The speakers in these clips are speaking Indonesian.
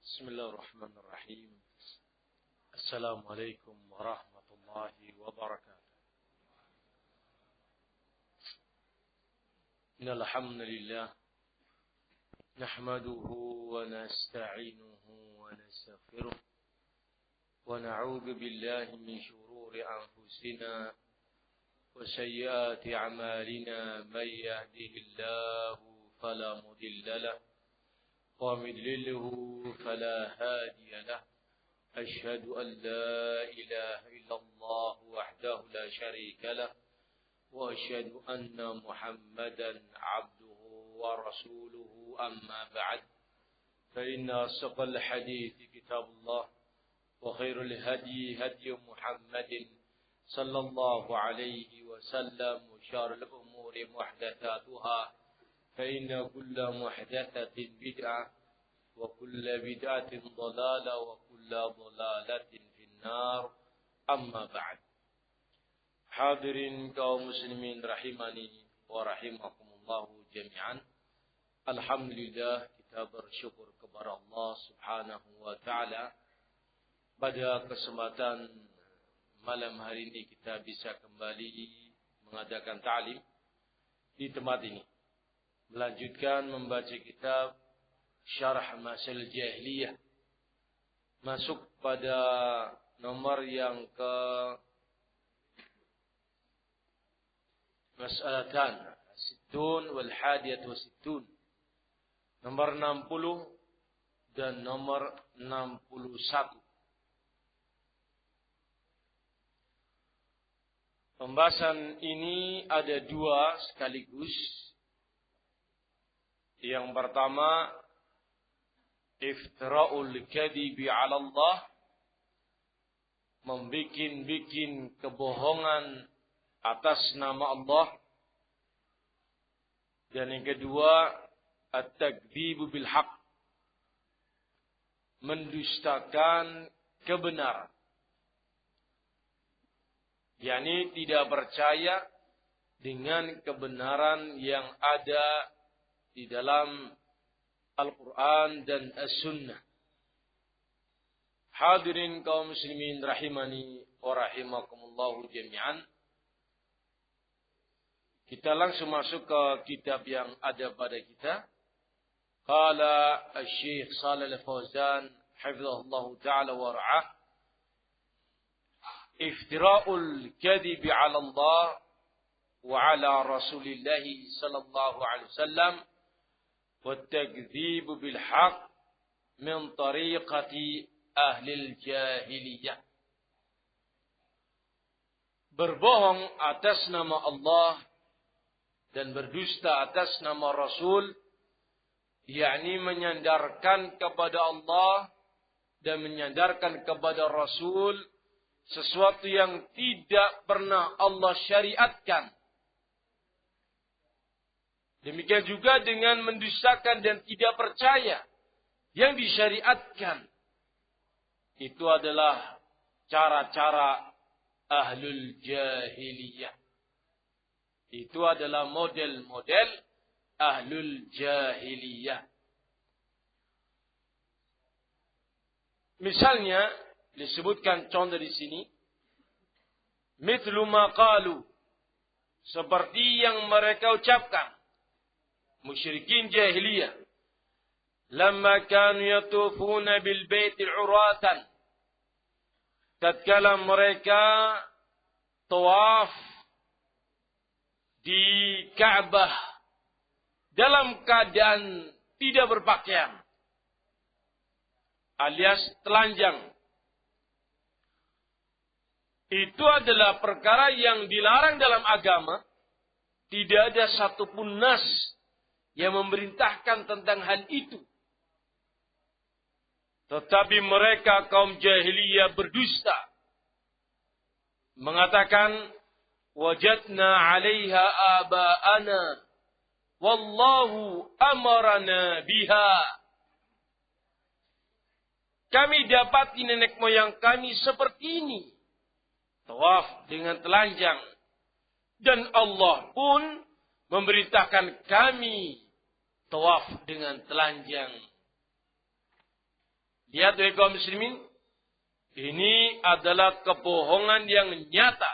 بسم الله الرحمن الرحيم. السلام عليكم ورحمة الله وبركاته. إن الحمد لله نحمده ونستعينه ونستغفره ونعوذ بالله من شرور أنفسنا وسيئات أعمالنا من يهده الله فلا مضل له ومن يضلله فلا هادي له. أشهد أن لا إله إلا الله وحده لا شريك له وأشهد أن محمدا عبده ورسوله. أما بعد فإن أصدق الحديث كتاب الله وخير الهدي هدي محمد صلى الله عليه وسلم وشر الأمور محدثاتها فإن كل محدثة بدعة وكل بدعة ضلالة وكل ضلالة في النار. أما بعد. Hadirin kaum muslimin rahimani wa rahimakumullahu jami'an. Alhamdulillah, kita bersyukur kepada Allah Subhanahu wa taala pada kesempatan malam hari ini kita bisa kembali mengadakan ta'lim di tempat ini. Melanjutkan membaca kitab Syarah Masail Jahiliyah. Masuk pada nomor yang ke Mas'alatan Sittun wal Hadiyat wa Sittun. Nomor 60 dan nomor 61. Pembahasan ini ada dua sekaligus. Yang pertama, iftira'ul kadhibi 'ala Allah, membikin kebohongan atas nama Allah. Dan yang kedua, at-takdzibu bil haqq, mendustakan kebenaran. yakni tidak percaya dengan kebenaran yang ada di dalam Al-Quran dan As-Sunnah. Hadirin kaum muslimin rahimani wa rahimakumullahu jami'an. Kita langsung masuk ke kitab yang ada pada kita. Qala Asy-Syaikh Shalih Al-Fauzan hafizahullahu ta'ala wa ra'ah. Iftira'ul kadhibi 'ala Allah wa 'ala Rasulillah sallallahu alaihi wasallam wa at-takdzibu bil haqq min tariqati ahli al-jahiliyah. Berbohong atas nama Allah dan berdusta atas nama Rasul, yakni menyandarkan kepada Allah dan menyandarkan kepada Rasul sesuatu yang tidak pernah Allah syariatkan. Demikian juga dengan mendustakan dan tidak percaya yang disyariatkan. Itu adalah cara-cara ahlul jahiliyah. Itu adalah model-model ahlul jahiliyah. Misalnya disebutkan contoh di sini, mithlu ma qalu, seperti yang mereka ucapkan musyrikin jahiliyah, lamma kanu yatufuna bil baiti uratan, tatkala mereka tawaf di Ka'bah dalam keadaan tidak berpakaian alias telanjang. Itu adalah perkara yang dilarang dalam agama. Tidak ada satupun nas yang memerintahkan tentang hal itu. Tetapi mereka kaum jahiliyah berdusta. Mengatakan, wajadna 'alaiha aba'ana wallahu amarana biha. Kami dapati nenek moyang kami seperti ini. Tawaf dengan telanjang. Dan Allah pun memerintahkan kami tawaf dengan telanjang. Lihat kaum muslimin, ini adalah kebohongan yang nyata.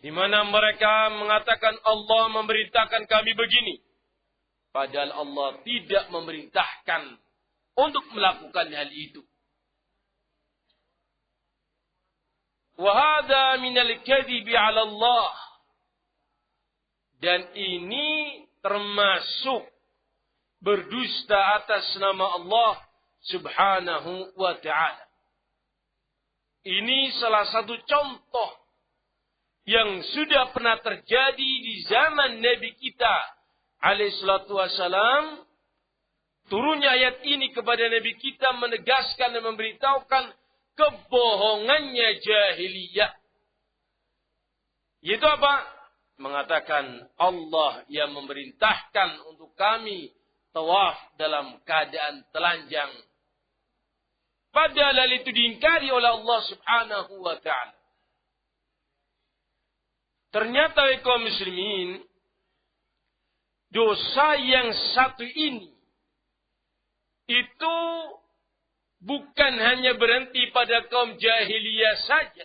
Di mana mereka mengatakan Allah memerintahkan kami begini. Padahal Allah tidak memerintahkan untuk melakukan hal itu. Wahada minal kadhibi 'ala Allah. Dan ini termasuk berdusta atas nama Allah Subhanahu wa ta'ala. Ini salah satu contoh yang sudah pernah terjadi di zaman Nabi kita alaihi salatu wassalam. Turunnya ayat ini kepada Nabi kita menegaskan dan memberitahukan kebohongannya jahiliyah. Yaitu apa? Mengatakan Allah yang memerintahkan untuk kami tawaf dalam keadaan telanjang. Padahal itu diingkari oleh Allah Subhanahu wa ta'ala. Ternyata kaum muslimin, dosa yang satu ini itu bukan hanya berhenti pada kaum jahiliyah saja.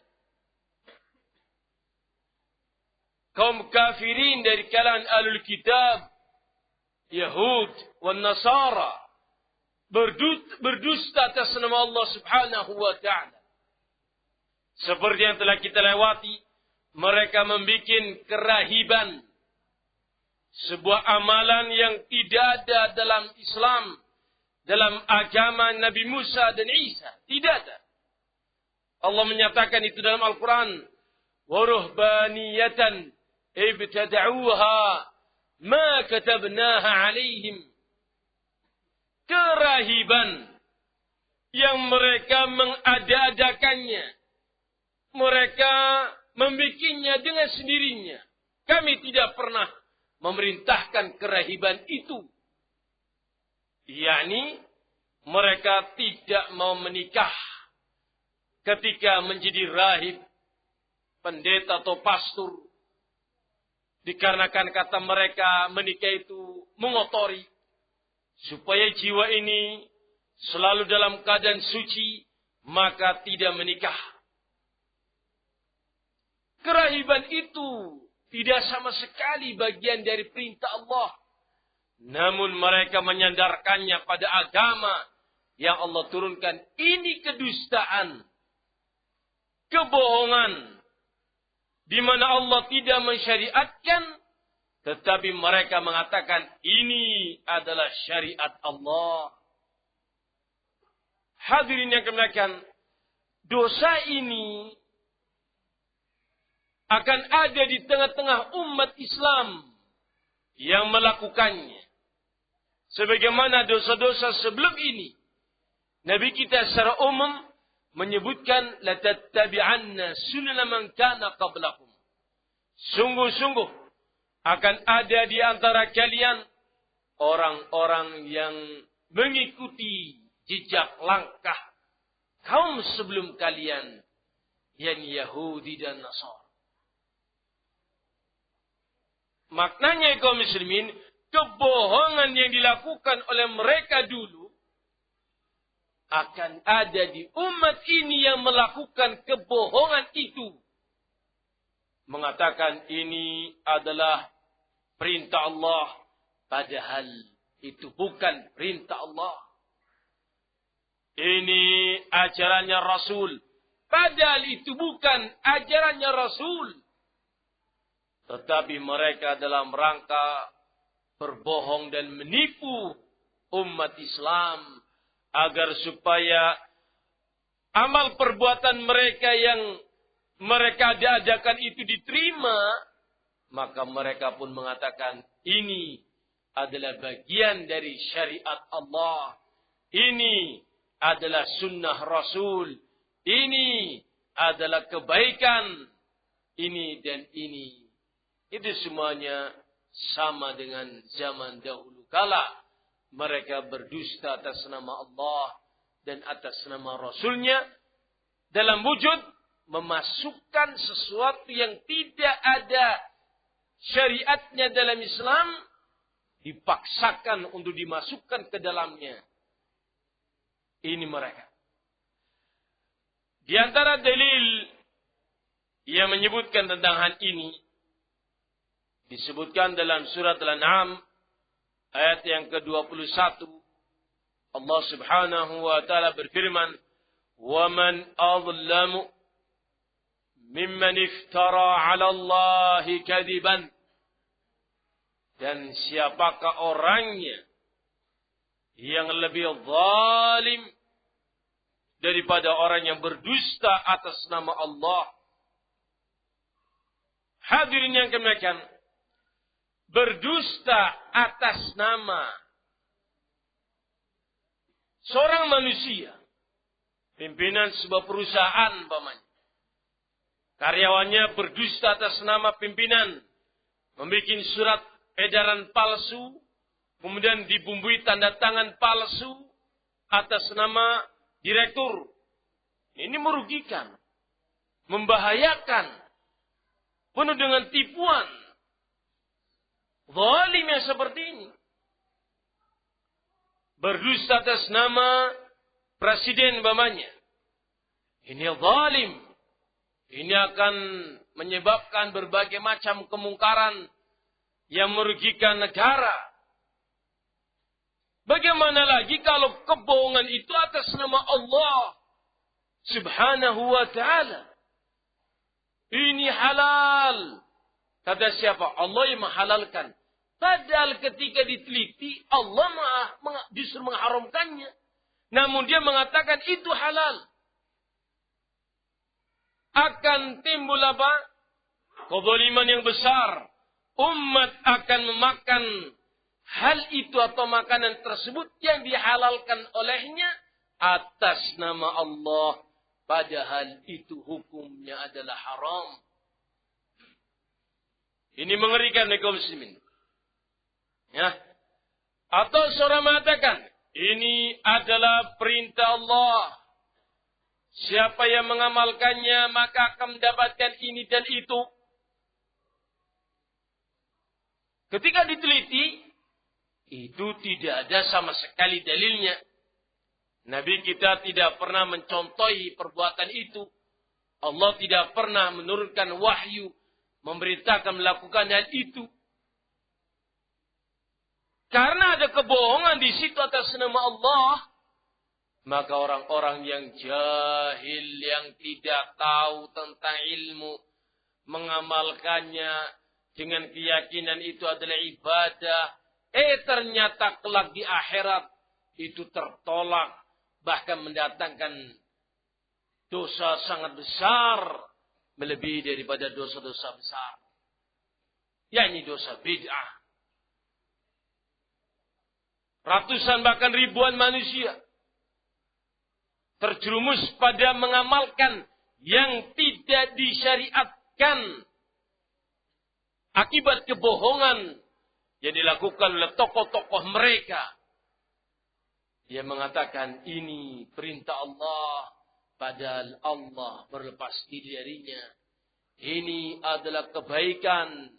Kaum kafirin dari kalangan ahlul kitab, Yahud dan Nasara, berdusta atas nama Allah Subhanahu wa ta'ala. Seperti yang telah kita lewati, mereka membuat kerahiban, sebuah amalan yang tidak ada dalam Islam, dalam agama Nabi Musa dan Isa. Tidak ada. Allah menyatakan itu dalam Al-Quran. وَرُهْبَانِيَةً إِبْتَدَعُوهَا مَا كَتَبْنَاهَا عَلَيْهِمْ. Kerahiban yang mereka mengada-adakannya. Mereka membikinnya dengan sendirinya. Kami tidak pernah memerintahkan kerahiban itu. yakni mereka tidak mau menikah ketika menjadi rahib, pendeta atau pastor, dikarenakan kata mereka menikah itu mengotori, supaya jiwa ini selalu dalam keadaan suci, maka tidak menikah. Kerahiban itu tidak sama sekali bagian dari perintah Allah. Namun mereka menyandarkannya pada agama yang Allah turunkan. Ini kedustaan, kebohongan, di mana Allah tidak mensyariatkan, tetapi mereka mengatakan ini adalah syariat Allah. Hadirin yang kemuliaan, dosa ini akan ada di tengah-tengah umat Islam yang melakukannya. Sebagaimana dosa-dosa sebelum ini, Nabi kita secara umum menyebutkan la tattabi'anna sunana man kana qablakum. Sungguh-sungguh akan ada di antara kalian orang-orang yang mengikuti jejak langkah kaum sebelum kalian, yakni Yahudi dan Nasara. Maknanya kaum muslimin, kebohongan yang dilakukan oleh mereka dulu akan ada di umat ini yang melakukan kebohongan itu. Mengatakan ini adalah perintah Allah, padahal itu bukan perintah Allah. Ini ajarannya Rasul, padahal itu bukan ajarannya Rasul. Tetapi mereka dalam rangka berbohong dan menipu umat Islam agar supaya amal perbuatan mereka yang mereka adakan itu diterima, maka mereka pun mengatakan ini adalah bagian dari syariat Allah. Ini adalah sunnah Rasul. Ini adalah kebaikan. Ini dan ini. Itu semuanya sama dengan zaman dahulu kala. Mereka berdusta atas nama Allah dan atas nama Rasulnya dalam wujud memasukkan sesuatu yang tidak ada syariatnya dalam Islam, dipaksakan untuk dimasukkan ke dalamnya. Ini mereka. Di antara dalil yang menyebutkan tentang hal ini, disebutkan dalam surat Al-An'am ayat yang ke-21. Allah Subhanahu wa taala berfirman, "Wa man adlamu mimman iftara 'ala Allahi kadiban." Dan siapakah orangnya yang lebih zalim daripada orang yang berdusta atas nama Allah. Hadirin yang kemuliaan, berdusta atas nama seorang manusia, pimpinan sebuah perusahaan umpamanya. Karyawannya berdusta atas nama pimpinan, membuat surat edaran palsu, kemudian dibumbui tanda tangan palsu atas nama direktur. Ini merugikan, membahayakan, penuh dengan tipuan. Zalim yang seperti ini. Berdusta atas nama presiden umpamanya. Ini zalim. Ini akan menyebabkan berbagai macam kemungkaran yang merugikan negara. Bagaimana lagi kalau kebohongan itu atas nama Allah Subhanahu wa ta'ala. Ini halal. Kata siapa? Allah yang menghalalkan. Padahal ketika diteliti, Allah justru mengharamkannya. Namun dia mengatakan itu halal. Akan timbul apa? Kezaliman yang besar. Umat akan memakan hal itu atau makanan tersebut yang dihalalkan olehnya atas nama Allah. Padahal itu hukumnya adalah haram. Ini mengerikan kaum muslimin. Ya. Atau seorang mengatakan, ini adalah perintah Allah. Siapa yang mengamalkannya maka akan mendapatkan ini dan itu. Ketika diteliti, itu tidak ada sama sekali dalilnya. Nabi kita tidak pernah mencontohi perbuatan itu. Allah tidak pernah menurunkan wahyu, memerintahkan melakukan hal itu. Karena ada kebohongan di situ atas nama Allah, maka orang-orang yang jahil, yang tidak tahu tentang ilmu, mengamalkannya dengan keyakinan itu adalah ibadah. Ternyata kelak di akhirat itu tertolak, bahkan mendatangkan dosa sangat besar, melebihi daripada dosa-dosa besar. Yakni dosa bid'ah. Ratusan bahkan ribuan manusia terjerumus pada mengamalkan yang tidak disyariatkan akibat kebohongan yang dilakukan oleh tokoh-tokoh mereka. Dia mengatakan ini perintah Allah, padahal Allah berlepas diri darinya. Ini adalah kebaikan,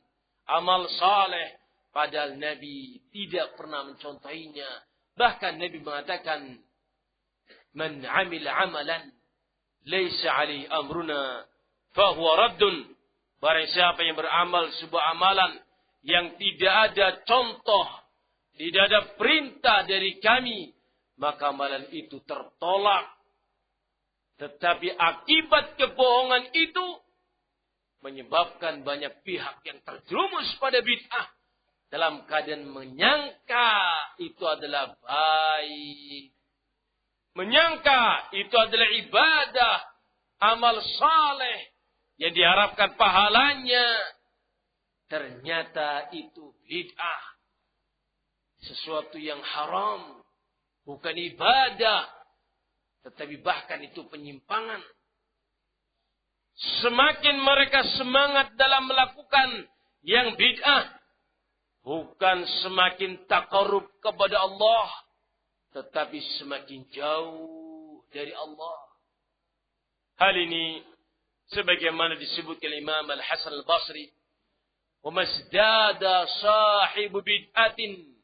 amal saleh, padahal Nabi tidak pernah mencontohinya. Bahkan Nabi mengatakan, "Man 'amila 'amalan laisa 'alaihi amruna fahuwa raddun." Barang siapa yang beramal sebuah amalan yang tidak ada contoh, tidak ada perintah dari kami, maka amalan itu tertolak. Tetapi akibat kebohongan itu menyebabkan banyak pihak yang terjerumus pada bid'ah dalam keadaan menyangka itu adalah baik. Menyangka itu adalah ibadah, amal saleh yang diharapkan pahalanya. Ternyata itu bid'ah. Sesuatu yang haram. Bukan ibadah. Tetapi bahkan itu penyimpangan. Semakin mereka semangat dalam melakukan yang bid'ah, bukan semakin taqarrub kepada Allah, tetapi semakin jauh dari Allah. Hal ini sebagaimana disebutkan Imam Al-Hasan Al-Basri, "Wa masdada sahibu bid'atin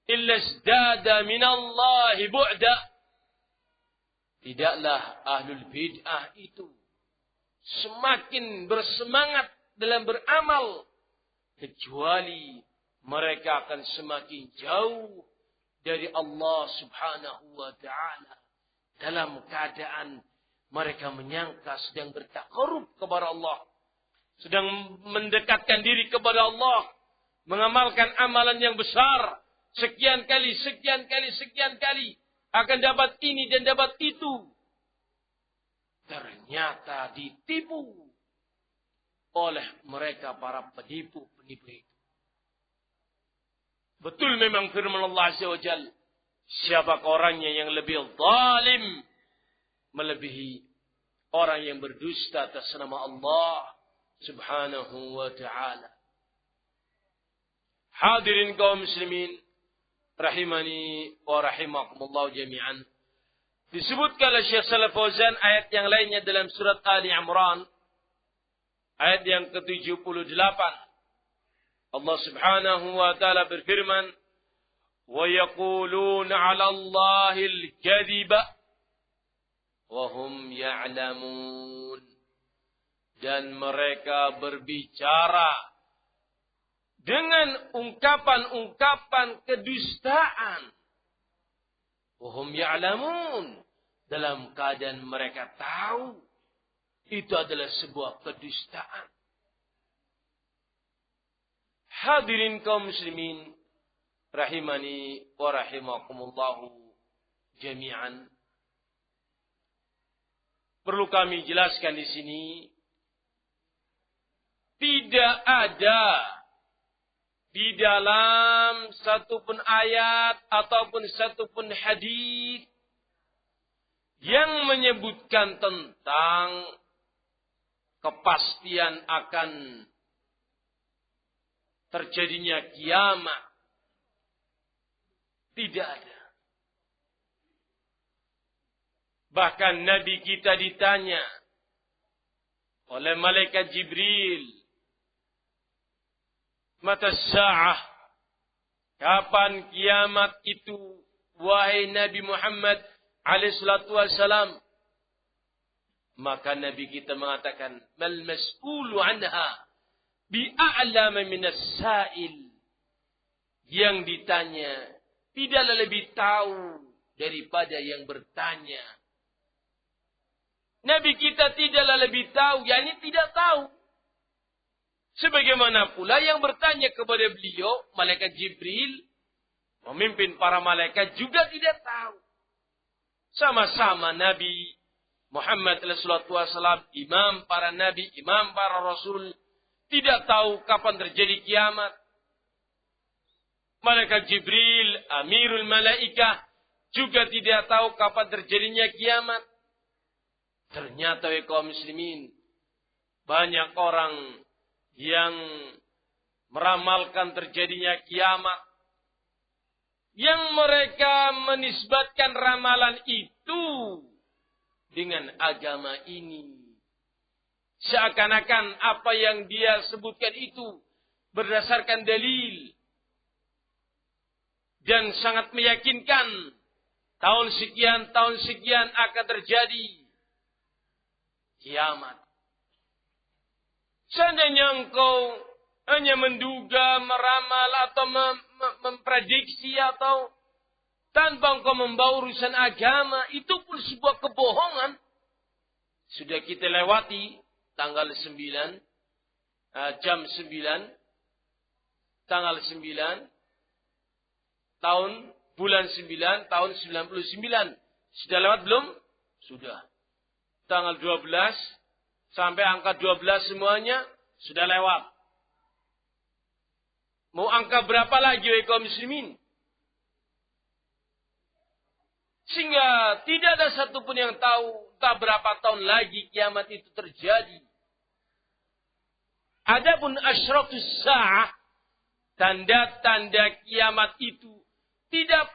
illa izdada minallahi bu'da. Tidaklah ahlul bid'ah itu semakin bersemangat dalam beramal, kecuali mereka akan semakin jauh dari Allah subhanahu wa ta'ala. Dalam keadaan mereka menyangka sedang bertakarub kepada Allah, sedang mendekatkan diri kepada Allah, mengamalkan amalan yang besar, sekian kali, akan dapat ini dan dapat itu. Ternyata ditipu oleh mereka para penipu-penipu itu. Betul memang firman Allah Azza wa Jalla, siapa orangnya yang lebih zalim melebihi orang yang berdusta atas nama Allah subhanahu wa ta'ala. Hadirin kaum muslimin rahimani wa rahimakumullah jami'an. Disebutkan oleh Syekh Shalih Fauzan ayat yang lainnya dalam surat Ali Imran ayat yang ke-78. Allah subhanahu wa ta'ala berfirman, wa yaquluna 'ala Allahil kadhiba wa hum ya'lamun. Dan mereka berbicara dengan ungkapan-ungkapan kedustaan. Wa hum ya'lamun, dalam keadaan mereka tahu itu adalah sebuah kedustaan. Hadirin kaum muslimin rahimani wa rahimakumullahu jami'an. Perlu kami jelaskan di sini, tidak ada di dalam satupun ayat ataupun satupun hadis yang menyebutkan tentang kepastian akan terjadinya kiamat. Tidak ada. Bahkan Nabi kita ditanya oleh malaikat Jibril, mata sa'ah, kapan kiamat itu wahai Nabi Muhammad alaihi salatu wassalam? Maka Nabi kita mengatakan, mal mas'ulu anha bi'a'lama minas sa'il. Yang ditanya tidaklah lebih tahu daripada yang bertanya. Nabi kita tidaklah lebih tahu, yakni tidak tahu. Sebagaimana pula yang bertanya kepada beliau, malaikat Jibril, memimpin para malaikat, juga tidak tahu. Sama-sama Nabi Muhammad sallallahu alaihi wasallam, imam para nabi, imam para rasul, tidak tahu kapan terjadi kiamat. Malaikat Jibril, amirul malaikah, juga tidak tahu kapan terjadinya kiamat. Ternyata kaum muslimin, banyak orang yang meramalkan terjadinya kiamat, yang mereka menisbatkan ramalan itu dengan agama ini. Seakan-akan apa yang dia sebutkan itu berdasarkan dalil dan sangat meyakinkan tahun sekian akan terjadi kiamat. Seandainya engkau hanya menduga, meramal atau memprediksi atau tanpa engkau membawa urusan agama, itu pun sebuah kebohongan. Sudah kita lewati tanggal 9, jam 9, tanggal 9, bulan 9, tahun 99. Sudah lewat belum? Sudah. Tanggal 12, sampai angka 12 semuanya sudah lewat. Mau angka berapa lagi wahai kaum muslimin? Sehingga tidak ada satupun yang tahu entah berapa tahun lagi kiamat itu terjadi. Adapun asyratus sa'ah, tanda-tanda kiamat itu tidak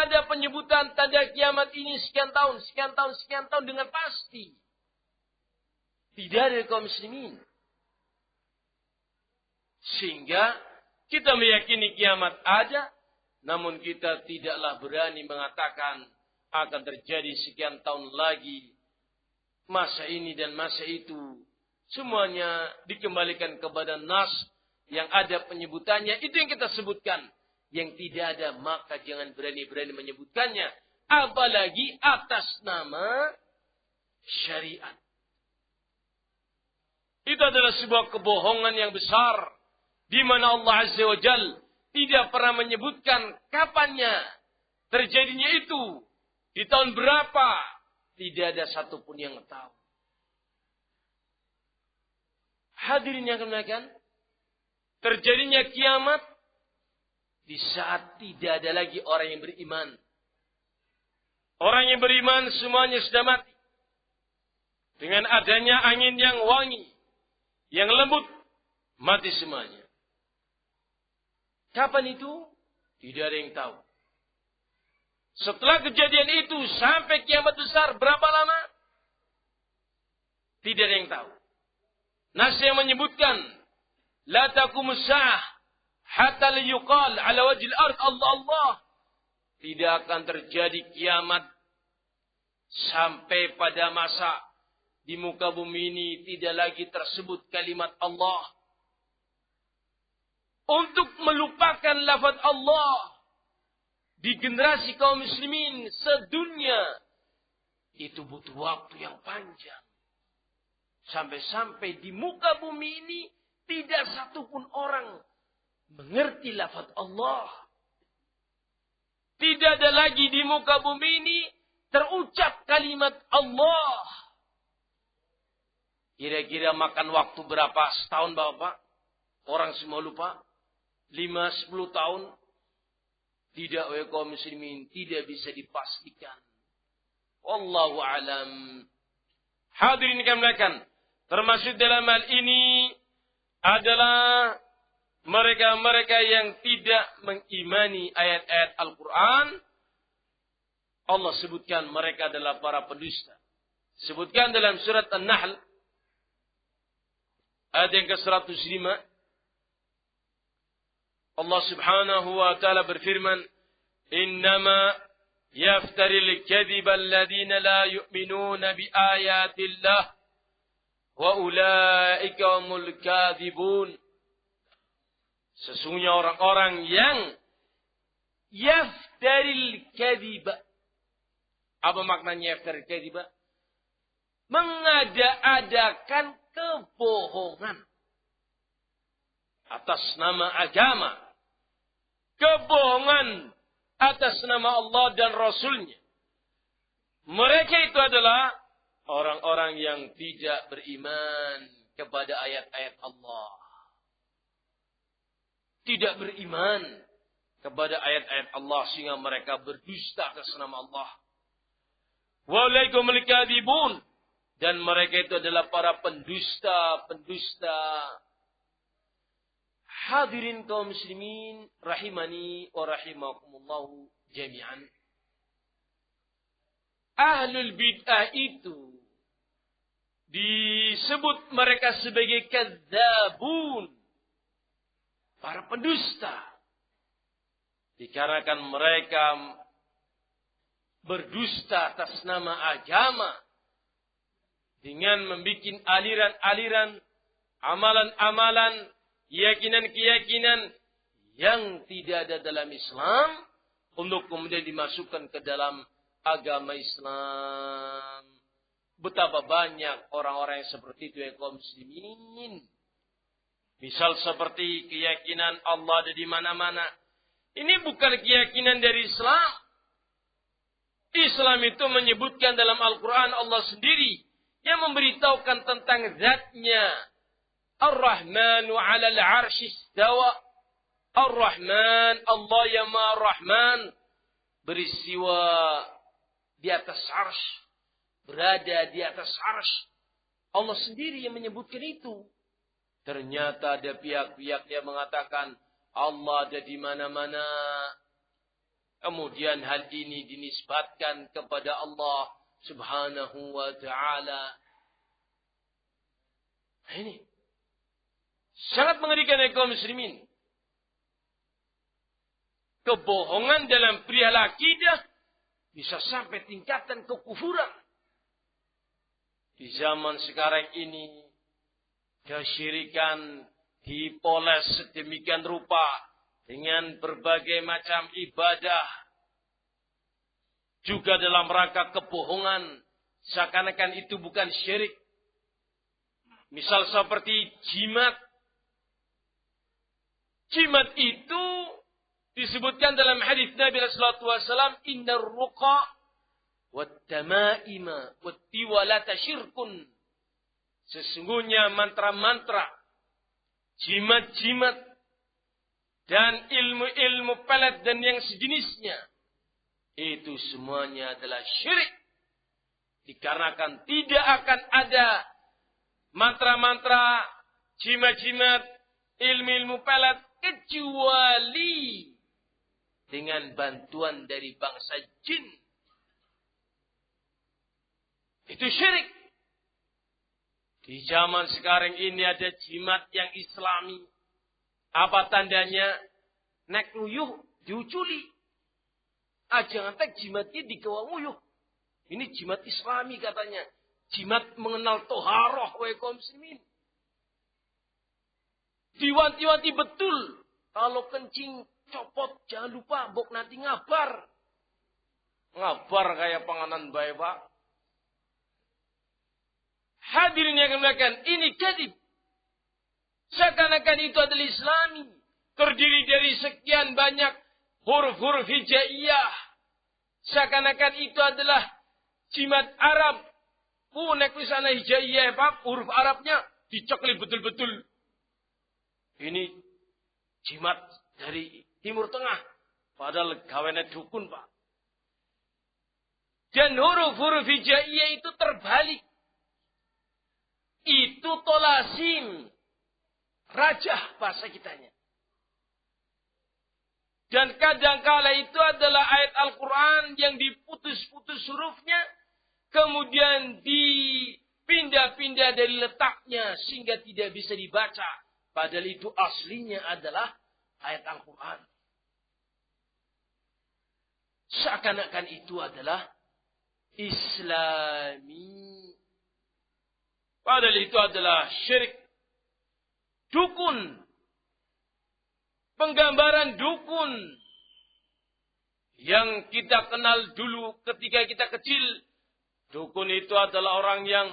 ada penyebutan tanda kiamat ini sekian tahun dengan pasti. Tidak ada kaum muslimin. Sehingga kita meyakini kiamat ada, Namun kita tidaklah berani mengatakan akan terjadi sekian tahun lagi. Masa ini dan masa itu. Semuanya dikembalikan kepada nas yang ada penyebutannya. Itu yang kita sebutkan. Yang tidak ada, maka jangan berani-berani menyebutkannya. Apalagi atas nama syariat. Itu adalah sebuah kebohongan yang besar. Di mana Allah Azza wa Jal tidak pernah menyebutkan kapannya terjadinya itu. Di tahun berapa. Tidak ada satupun yang tahu. Hadirin yang kemuliaan, terjadinya kiamat di saat tidak ada lagi orang yang beriman. Orang yang beriman semuanya sudah mati. Dengan adanya angin yang wangi, yang lembut, mati semuanya. Kapan itu? Tidak ada yang tahu. Setelah kejadian itu sampai kiamat besar berapa lama? Tidak ada yang tahu. Nas yang menyebutkan la taqumus sa'ah hatta yuqal ala wajhil ard Allah Allah. Tidak akan terjadi kiamat sampai pada masa di muka bumi ini tidak lagi tersebut kalimat Allah. Untuk melupakan lafaz Allah di generasi kaum muslimin sedunia itu butuh waktu yang panjang. Sampai-sampai di muka bumi ini tidak satupun orang mengerti lafaz Allah. Tidak ada lagi di muka bumi ini terucap kalimat Allah. Kira-kira makan waktu berapa? Setahun Bapak? Orang semua lupa. 5-10 tahun. Tidak oleh kaum muslimin. Tidak bisa dipastikan. Wallahu alam. Hadirin kami. Termasuk dalam hal ini adalah mereka-mereka yang tidak mengimani ayat-ayat Al-Quran. Allah sebutkan mereka adalah para pendusta. Sebutkan dalam surat An-Nahl. Ayat yang ke-105. Allah subhanahu wa ta'ala berfirman. Innama yaftaril kadhiba alladhina la yu'minuna bi ayatillah. Wa ulaika humul kadhibun. Sesungguhnya orang-orang yang yaftaril kadhiba. Apa maknanya yaftaril kadhiba? Mengada-adakan kebohongan atas nama agama. Kebohongan atas nama Allah dan Rasulnya. Mereka itu adalah orang-orang yang tidak beriman kepada ayat-ayat Allah. Tidak beriman kepada ayat-ayat Allah sehingga mereka berdusta atas nama Allah. Walaikumul kadhibun. Dan mereka itu adalah para pendusta-pendusta. Hadirin kaum muslimin rahimani wa rahimakumullahu jami'an. Ahlul bid'ah itu disebut mereka sebagai kadzabun. Para pendusta. Dikarenakan mereka berdusta atas nama agama. Dengan membuat aliran-aliran, amalan-amalan, keyakinan-keyakinan yang tidak ada dalam Islam. Untuk kemudian dimasukkan ke dalam agama Islam. Betapa banyak orang-orang yang seperti itu yang kaum muslimin. Misal seperti keyakinan Allah ada di mana-mana. Ini bukan keyakinan dari Islam. Islam itu menyebutkan dalam Al-Quran Allah sendiri yang memberitahukan tentang zatnya. Ar-Rahmanu 'alal 'arsy istawa. Ar-Rahman, Allah yang Maha Rahman, beristiwa di atas arsy, berada di atas arsy. Allah sendiri yang menyebutkan itu. Ternyata ada pihak-pihak yang mengatakan Allah ada di mana-mana. Kemudian hal ini dinisbatkan kepada Allah Subhanahu wa ta'ala. Ini sangat mengerikan kaum muslimin. kebohongan dalam perihal akidah bisa sampai tingkatan kekufuran. Di zaman sekarang ini, kesyirikan dipoles sedemikian rupa dengan berbagai macam ibadah. Juga dalam rangka kebohongan, seakan-akan itu bukan syirik. Misal seperti jimat. Jimat itu disebutkan dalam hadis Nabi sallallahu alaihi wasallam, "Innar ruqa wat tamaima wat tiwalata syirkun." Sesungguhnya mantra-mantra, jimat-jimat dan ilmu-ilmu pelet dan yang sejenisnya itu semuanya adalah syirik. Dikarenakan tidak akan ada mantra-mantra, jimat-jimat, ilmu-ilmu pelet kecuali dengan bantuan dari bangsa jin. Itu syirik. Di zaman sekarang ini ada jimat yang islami. Apa tandanya? Nek nguyuh diuculi. Jangan tek jimatnya digawa nguyuh. Ini jimat islami katanya. Jimat mengenal toharoh wa kaum muslimin. Diwanti-wanti betul. Kalau kencing copot, jangan lupa bok nanti ngabar. Ngabar kayak panganan bae, Pak. Hadirin yang dimuliakan, ini kadhib. Seakan-akan itu adalah islami. Terdiri dari sekian banyak huruf-huruf hijaiyah. Seakan-akan itu adalah jimat Arab. Nek wisana hijaiyah, Pak, huruf Arabnya dicekli betul-betul. Ini jimat dari Timur Tengah. Padahal gawennya dukun, Pak. Dan huruf-huruf hijaiyah itu terbalik. Itu tolasim. Rajah bahasa kitanya. Dan kadangkala itu adalah ayat Al-Quran yang diputus-putus hurufnya. Kemudian dipindah-pindah dari letaknya sehingga tidak bisa dibaca. Padahal itu aslinya adalah ayat Al-Quran. Seakan-akan itu adalah Islami. Padahal itu adalah syirik. Dukun. Penggambaran dukun. Yang kita kenal dulu ketika kita kecil. Dukun itu adalah orang yang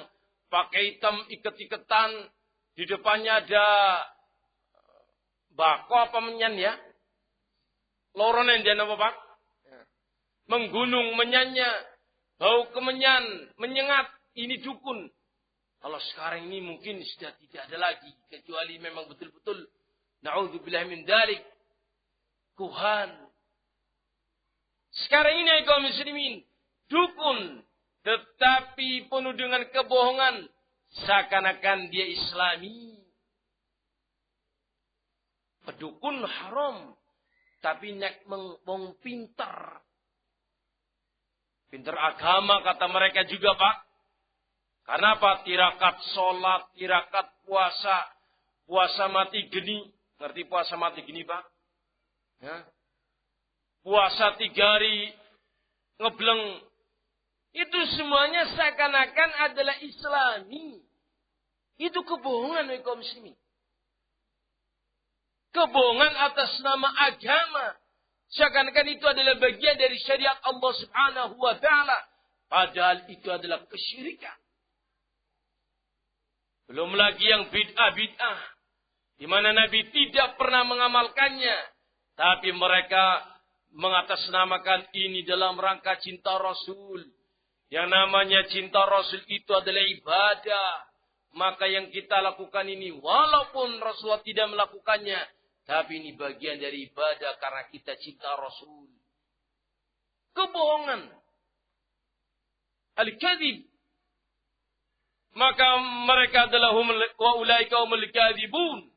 pakai hitam iket-iketan. Di depannya ada bako apa menyan ya? Loronen dia apa Pak? Menggunung menyanya. Bau kemenyan. Menyengat. Ini dukun. Kalau sekarang ini mungkin sudah tidak ada lagi. Kecuali memang betul-betul. Na'udzubillah min dalik. Kuhan. Sekarang ini kaum muslimin. Dukun. Tetapi penuh dengan kebohongan. Seakan-akan dia islami. Pedukun haram. Tapi nek meng pintar. Pintar agama kata mereka juga Pak. Karena apa? Tirakat sholat, tirakat puasa, puasa mati geni. Ngerti puasa mati geni Pak? Ya. Puasa 3 hari, ngebleng. Itu semuanya seakan-akan adalah islami. Itu kebohongan kaum muslimin. Kebohongan atas nama agama. Seakan-akan itu adalah bagian dari syariat Allah subhanahu wa ta'ala. Padahal itu adalah kesyirikan. Belum lagi yang bid'ah-bid'ah. Di mana Nabi tidak pernah mengamalkannya. Tapi mereka mengatasnamakan ini dalam rangka cinta Rasul. Yang namanya cinta Rasul itu adalah ibadah. Maka yang kita lakukan ini walaupun Rasulullah tidak melakukannya. Tapi ini bagian dari ibadah karena kita cinta Rasul. Kebohongan. Al-kadhib. Maka mereka adalah wa ulaika humul kadhibun.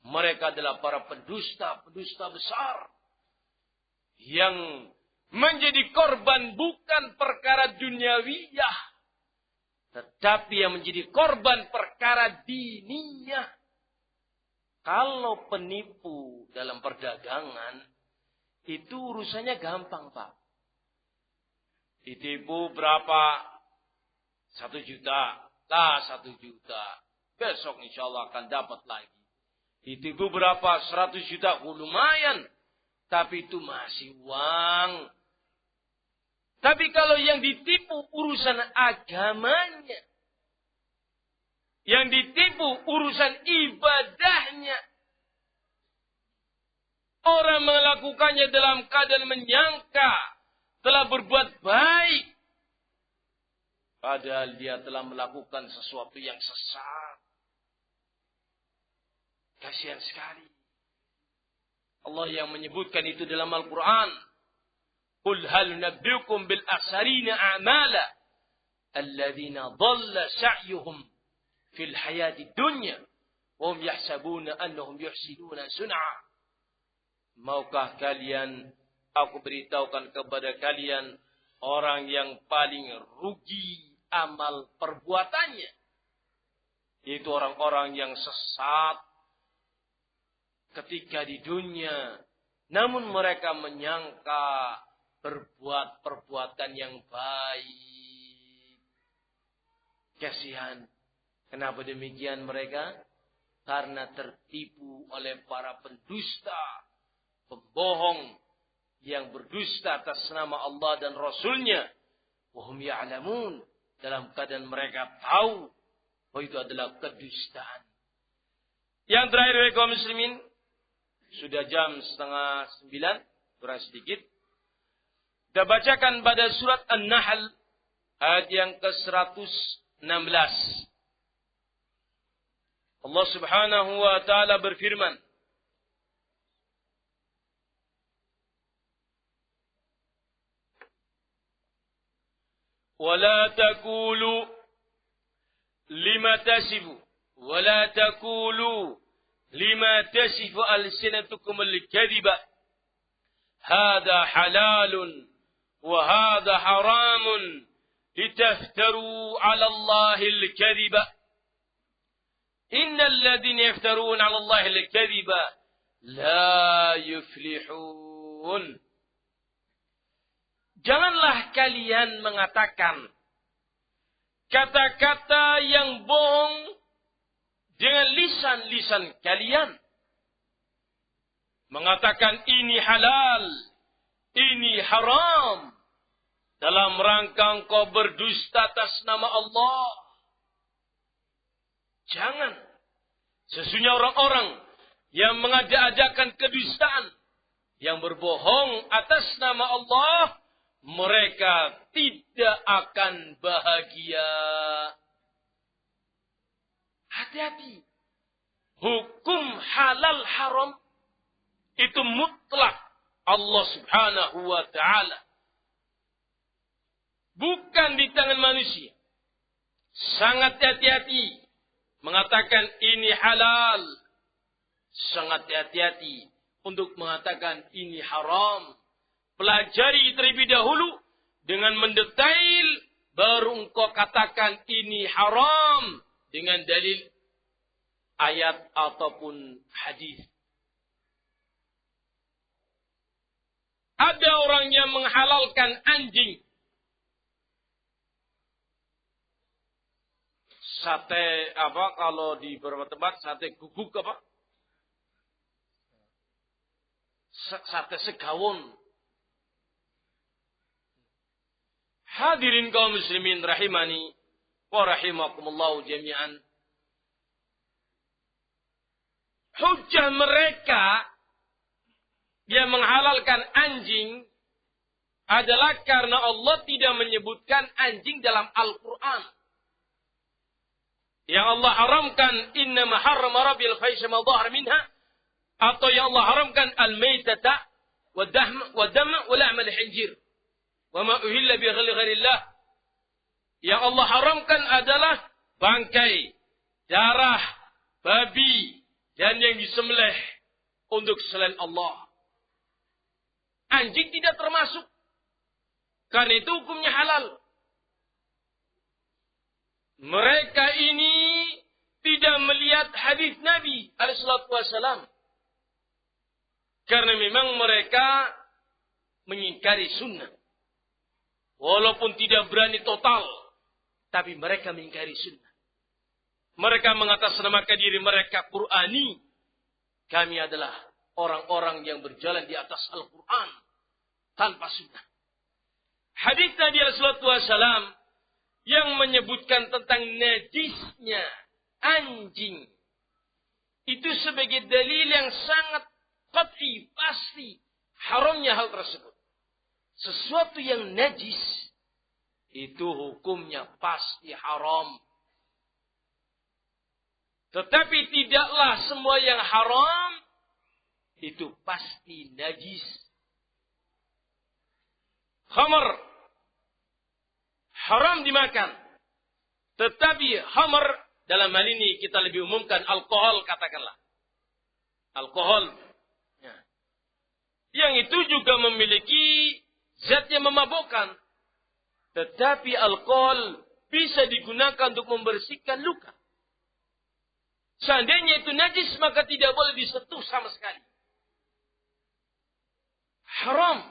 Mereka adalah para pendusta besar. Yang menjadi korban bukan perkara duniawiyah. Tetapi yang menjadi korban perkara diniyah. Kalau penipu dalam perdagangan, itu urusannya gampang, Pak. Ditipu berapa? 1 juta. Lah 1 juta. Besok insya Allah akan dapat lagi. Ditipu berapa? 100 juta. Lumayan. Tapi itu masih uang. Tapi kalau yang ditipu urusan agamanya. Yang ditipu urusan ibadahnya. Orang melakukannya dalam keadaan menyangka telah berbuat baik. Padahal dia telah melakukan sesuatu yang sesat. Kasihan sekali. Allah yang menyebutkan itu dalam Al-Quran. Qul hal nabbiukum bil akhsarina a'mala. Alladzina dhalla sa'yuhum fil hayati dunya. Wahum yahsabuna annahum yuhsinuna sun'a. Maukah kalian, aku beritahukan kepada kalian, orang yang paling rugi amal perbuatannya. Yaitu orang-orang yang sesat ketika di dunia. Namun mereka menyangka berbuat perbuatan yang baik. Kasihan. Kenapa demikian mereka? Karena tertipu oleh para pendusta, pembohong yang berdusta atas nama Allah dan Rasulnya. Wahum ya'lamun. Dalam keadaan mereka tahu bahwa itu adalah kedustaan. Yang terakhir, kaum muslimin. Sudah jam 8:30. Kurang sedikit. Kita bacakan pada surat An-Nahl. Ayat yang ke-116. Allah subhanahu wa ta'ala berfirman. ولا تقولوا لما تصفوا ولا تقولوا لما تصف ألسنتكم الكذب هذا حلال وهذا حرام لتفتروا على الله الكذب إن الذين يفترون على الله الكذب لا يفلحون. Janganlah kalian mengatakan kata-kata yang bohong dengan lisan-lisan kalian. Mengatakan ini halal, ini haram. Dalam rangka engkau berdusta atas nama Allah. Jangan. Sesungguhnya orang-orang yang mengada-adakan kedustaan, yang berbohong atas nama Allah, mereka tidak akan bahagia. Hati-hati. Hukum halal haram itu mutlak Allah subhanahu wa ta'ala. Bukan di tangan manusia. Sangat hati-hati mengatakan ini halal. Sangat hati-hati untuk mengatakan ini haram. Pelajari terlebih dahulu dengan mendetail, baru engkau katakan ini haram dengan dalil ayat ataupun hadis. Ada orang yang menghalalkan anjing. Sate apa kalau di beberapa tempat sate guguk apa? Sate segawon. Hadirin kaum muslimin rahimani wa rahimakumullah jami'an. Hujjah mereka yang menghalalkan anjing adalah karena Allah tidak menyebutkan anjing dalam Al-Quran. Yang Allah haramkan innama harrama rabbil fahisha ma dhahara minha, atau yang Allah haramkan al-maitata wa dama wa la'ma al-khinjir. Wa ma uhilla bi ghairillah. Yang Allah haramkan adalah bangkai, darah, babi, dan yang disembelih untuk selain Allah. Anjing tidak termasuk. Karena itu hukumnya halal. Mereka ini tidak melihat hadis Nabi alaihissalatu wassalam. Karena memang mereka mengingkari sunnah. Walaupun tidak berani total, tapi mereka mengingkari sunnah. Mereka mengatasnamakan diri mereka Qur'ani. Kami adalah orang-orang yang berjalan di atas Al-Quran tanpa sunnah. Hadis Nabi SAW yang menyebutkan tentang najisnya anjing. Itu sebagai dalil yang sangat qat'i, pasti haramnya hal tersebut. Sesuatu yang najis itu hukumnya pasti haram. Tetapi tidaklah semua yang haram itu pasti najis. Khamar haram dimakan. Tetapi khamar dalam hal ini kita lebih umumkan alkohol, katakanlah. Alkohol. Ya. Yang itu juga memiliki zat yang memabukkan. Tetapi alkohol bisa digunakan untuk membersihkan luka. Seandainya itu najis, maka tidak boleh disentuh sama sekali. Haram,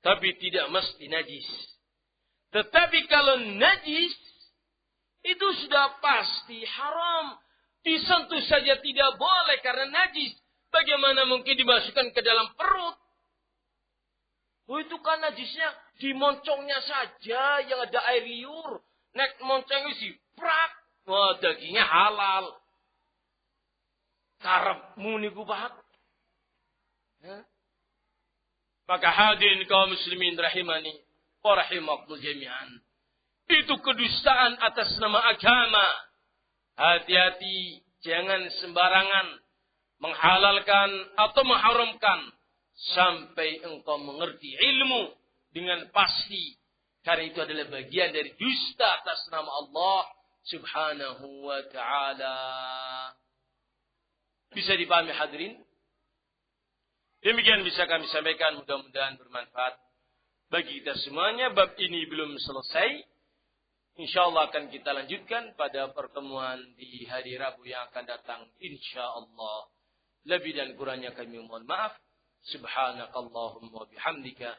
tapi tidak mesti najis. Tetapi kalau najis, itu sudah pasti haram. Disentuh saja tidak boleh karena najis. Bagaimana mungkin dimasukkan ke dalam perut? Oh, itu kan najisnya di moncongnya saja yang ada air liur. Nek moncongnya si prak. Wah, dagingnya halal. Karepmu niku Pak. Maka hadirin kaum muslimin rahimani wa rahimakumul jami'an. Itu kedustaan atas nama agama. Hati-hati, jangan sembarangan menghalalkan atau mengharamkan sampai engkau mengerti ilmu dengan pasti. Karena itu adalah bagian dari dusta atas nama Allah Subhanahu wa ta'ala. Bisa dipahami hadirin? Demikian bisa kami sampaikan, mudah-mudahan bermanfaat bagi kita semuanya. Bab ini belum selesai. InsyaAllah akan kita lanjutkan pada pertemuan di hari Rabu yang akan datang. InsyaAllah. Lebih dan kurangnya kami mohon maaf. Subhanakallahumma bihamdika.